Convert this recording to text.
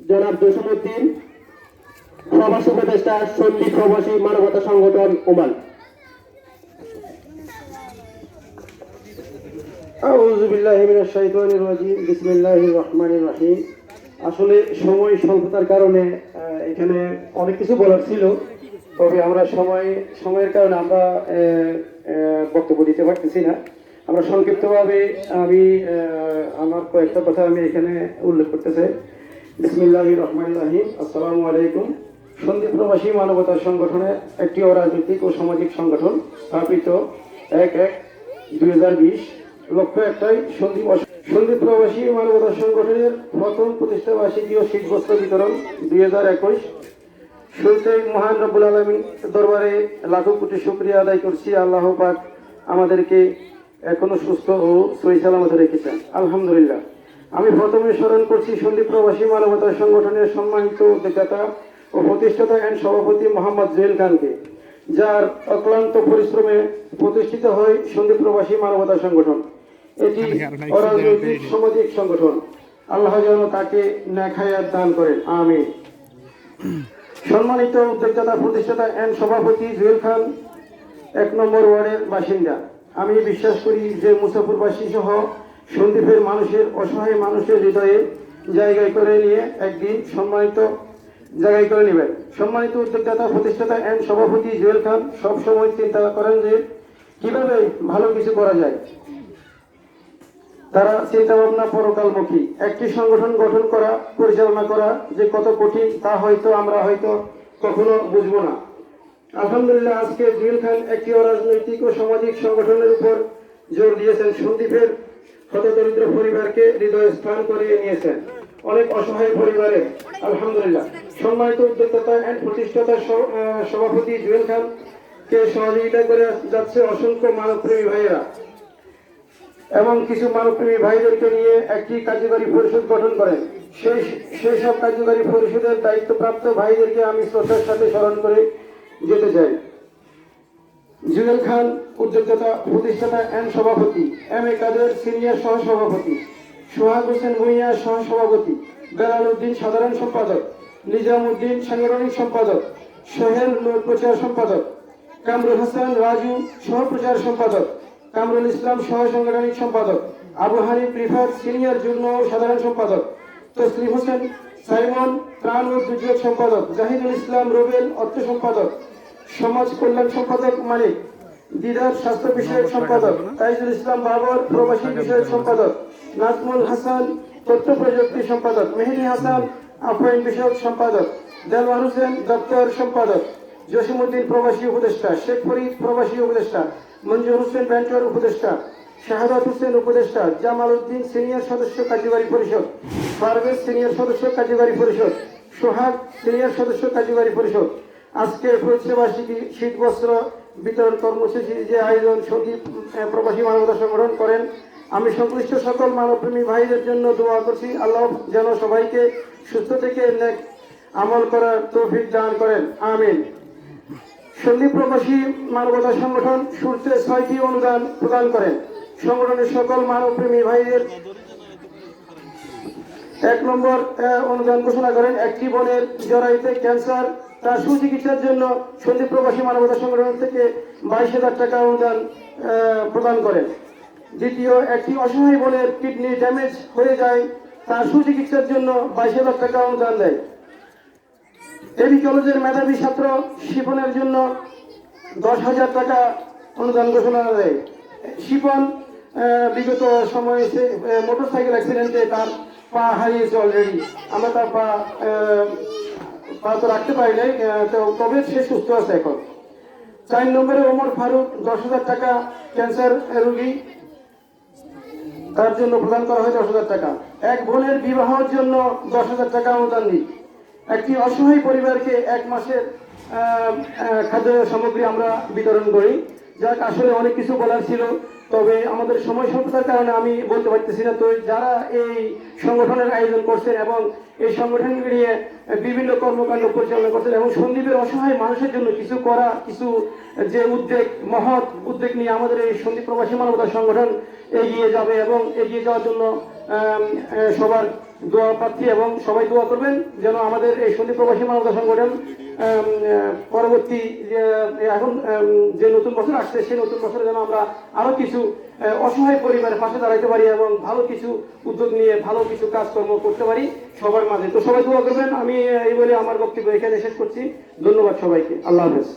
জনাব জসিমউদ্দিন, প্রবাসী উপদেষ্টা, সন্দীপ প্রবাসী মানবতা সংগঠন ওমান। আউযু বিল্লাহি মিনাশ শাইতানির রাজিম, বিসমিল্লাহির রহমানির রহিম। আসলে সময় স্বল্পতার কারণে এখানে অনেক কিছু বলার ছিল, তবে আমরা সময়ের কারণে আমরা বক্তব্য দিতে পারতেছি না। আমরা সংক্ষিপ্তভাবে আমি আমার কয়েকটা কথা আমি এখানে উল্লেখ করতে চাই। বিসমিল্লাহির রহমানির রহিম। আসসালামু আলাইকুম। সন্দীপ প্রবাসী মানবতা সংগঠনের একটি অরাজনৈতিক ও সামাজিক সংগঠন স্থাপিত 1/1/2020। লক্ষ্য একটাই, সন্দীপ প্রবাসী মানবতা সংগঠনের প্রথম প্রতিষ্ঠা বার্ষিকী ও শীতবস্ত্র বিতরণ 2021। শুরুতে মহান রব্বুল আলামিন দরবারে লাখো কোটি শুকরিয়া আদায় করছি। আল্লাহ পাক আমাদেরকে এখনো সুস্থ ও সহি সালামত রেখেছেন, আলহামদুলিল্লাহ। আমি প্রথমে স্মরণ করছি সন্দীপ প্রবাসী মানবতা সংগঠনের সম্মানিত উদ্যোক্তা ও প্রতিষ্ঠাতা এন্ড সভাপতি মোহাম্মদ জুয়েল খানকে, যার অক্লান্ত পরিশ্রমে প্রতিষ্ঠিত হয় সন্দীপ প্রবাসী মানবতা সংগঠন। এটি অরাজনৈতিক সামাজিক সংগঠন। আল্লাহ যেন তাকে নেক হায়াত দান করেন, আমিন। সম্মানিত উদ্যোক্তা প্রতিষ্ঠাতা এন্ড সভাপতি জুয়েল খান 1 নম্বর ওয়ার্ডের বাসিন্দা। আমি বিশ্বাস করি যে মুসাফিরবাসী সহ সন্দ্বীপের মানুষের, অসহায় মানুষের হৃদয়ে জায়গায় করে নিয়ে একদিন জায়গায় করে নেবেন। সম্মানিত উদ্যোক্তা প্রতিষ্ঠাতা এন্ড সভাপতি জুয়েল খান সবসময় চিন্তা করেন যে কিভাবে ভালো কিছু করা যায়। তারা চিন্তা ভাবনা পরকালমুখী। একটি সংগঠন গঠন করা, পরিচালনা করা যে কত কঠিন তা আমরা কখনো বুঝবো না। আলহামদুলিল্লাহ, আজকে জুয়েল খান একটি অরাজনৈতিক ও সামাজিক সংগঠনের উপর জোর দিয়েছেন। সন্দ্বীপের হতদরিদ্র পরিবারকে হৃদয়ে স্থান করিয়ে নিয়েছেন, অনেক অসহায় পরিবারে, আলহামদুলিল্লাহ। সম্মানিত উদ্যোক্তা এন্ড প্রতিষ্ঠাতা সভাপতি জুয়েল খানকে সহযোগিতা করে যাচ্ছে অসংখ্য মানবপ্রেমী ভাইয়েরা এবং কিছু মানবপ্রেমী ভাইদেরকে নিয়ে একটি কার্যকারী পরিষদ গঠন করেন। সেই সব কার্যকারী পরিষদের দায়িত্বপ্রাপ্ত ভাইদেরকে আমি শ্রদ্ধার সাথে স্মরণ করে যেতে চাই। জুয়েল খান উদ্যোক্তা প্রতিষ্ঠাতা এন্ড সভাপতি, এম.এ. কাদের সিনিয়র সহ সভাপতি, সোহাগ হোসেন ভূঁইয়া সহ সভাপতি, বেলাল উদ্দিন সাধারণ সম্পাদক, নিজাম উদ্দিন সাংগঠনিক সম্পাদক, সোহেল নূর প্রচার সম্পাদক, কামরুল হাসান রাজু সহ প্রচার সম্পাদক, কামরুল ইসলাম সহ সাংগঠনিক সম্পাদক, আবু হানিফ রিফাত সিনিয়র যুগ্ম সাধারণ সম্পাদক, তসলিম হোসেন সাইমন ত্রাণ ও দুর্যোগ সম্পাদক, জাহিদুল ইসলাম রুবেল অর্থ সম্পাদক, সমাজ কল্যাণ সম্পাদক মানিক, দিদার স্বাস্থ্য বিষয়ক সম্পাদক, তাইজুল ইসলাম বাবর প্রবাসী বিষয়ক সম্পাদক, নাজমুল হাসান তথ্য প্রযুক্তি সম্পাদক, মেহেদি হাসান আফাইন বিষয়ক সম্পাদক, দেলওয়ার হোসেন দপ্তর সম্পাদক, জসিমউদ্দিন প্রবাসী উপদেষ্টা, শেখ ফরিদ প্রবাসী উপদেষ্টা, মঞ্জুর হোসেন ব্যান্টার উপদেষ্টা, শাহাদাত হোসেন উপদেষ্টা, জামাল উদ্দিন সিনিয়র সদস্য কার্যকারী পরিষদ, পারভেজ সিনিয়র সদস্য কার্যকারী পরিষদ, সোহাগ সিনিয়র সদস্য কার্যকারী পরিষদ। আজকে প্রতিষ্ঠাবার্ষিকী শীতবস্ত্র বিতরণ কর্মসূচি যে আয়োজন সন্দীপ প্রবাসী মানবতা সংগঠন করেন, আমি সংশ্লিষ্ট সকল মানবপ্রেমী ভাইদের জন্য দোয়া করছি। আল্লাহ যেন সবাইকে সুস্থ থেকে নেক আমল করার তৌফিক দান করেন, আমিন। সন্দীপ প্রবাসী মানবতা সংগঠন শুরুতে 6টি অনুদান প্রদান করেন। সংগঠনের সকল মানবপ্রেমী ভাইদের 1 নম্বর অনুদান ঘোষণা করেন। একটি বোনের জরায়ুতে ক্যান্সার, তার সুচিকিৎসার জন্য সন্দীপ প্রবাসী মানবতা সংগঠন থেকে 22,000 টাকা অনুদান প্রদান করেন। দ্বিতীয়, একটি অসহায় বোনের কিডনি ড্যামেজ হয়ে যায়, তার সুচিকিৎসার জন্য 22,000 টাকা অনুদান দেয়। এবি কলেজের মেধাবী ছাত্র শিপনের জন্য 10,000 টাকা অনুদান ঘোষণা দেয়। শিপন বিগত সময়ে মোটরসাইকেল অ্যাক্সিডেন্টে তার পা হারিয়েছে অলরেডি। আমরা তার পা তো রাখতে পারি নাই, তবে সে সুস্থ আছে এখন। 4 নম্বরে ওমর ফারুক 10,000 টাকা, ক্যান্সার রোগী, তার জন্য প্রদান করা হয় 10,000 টাকা। এক বোনের বিবাহের জন্য 10,000 টাকা অনুদান দিই। একটি অসহায় পরিবারকে 1 মাসের খাদ্য সামগ্রী আমরা বিতরণ করি। যাক, আসলে অনেক কিছু বলার ছিল, তবে আমাদের সময় স্বল্পতার কারণে আমি বলতে পারতেছি না। তো যারা এই সংগঠনের আয়োজন করছেন এবং এই সংগঠনকে নিয়ে বিভিন্ন কর্মকাণ্ড পরিচালনা করছেন এবং সন্দীপের অসহায় মানুষের জন্য কিছু যে মহৎ উদ্যোগ নিয়ে আমাদের এই সন্দীপ প্রবাসী মানবতা সংগঠন এগিয়ে যাবে এবং এগিয়ে যাওয়ার জন্য সবার দোয়া পাচ্ছি এবং সবাই দোয়া করবেন যেন আমাদের এই সন্ধি প্রবাসী মানবতা সংগঠন পরবর্তী এখন যে নতুন বছর আসছে সেই নতুন বছরে যেন আমরা আরো কিছু অসহায় পরিবারের পাশে দাঁড়াইতে পারি এবং ভালো কিছু উদ্যোগ নিয়ে ভালো কিছু কাজকর্ম করতে পারি সবার মাঝে। তো সবাই দোয়া করবেন। আমি এই বলে আমার বক্তব্য এখানে শেষ করছি। ধন্যবাদ সবাইকে। আল্লাহ হাফেজ।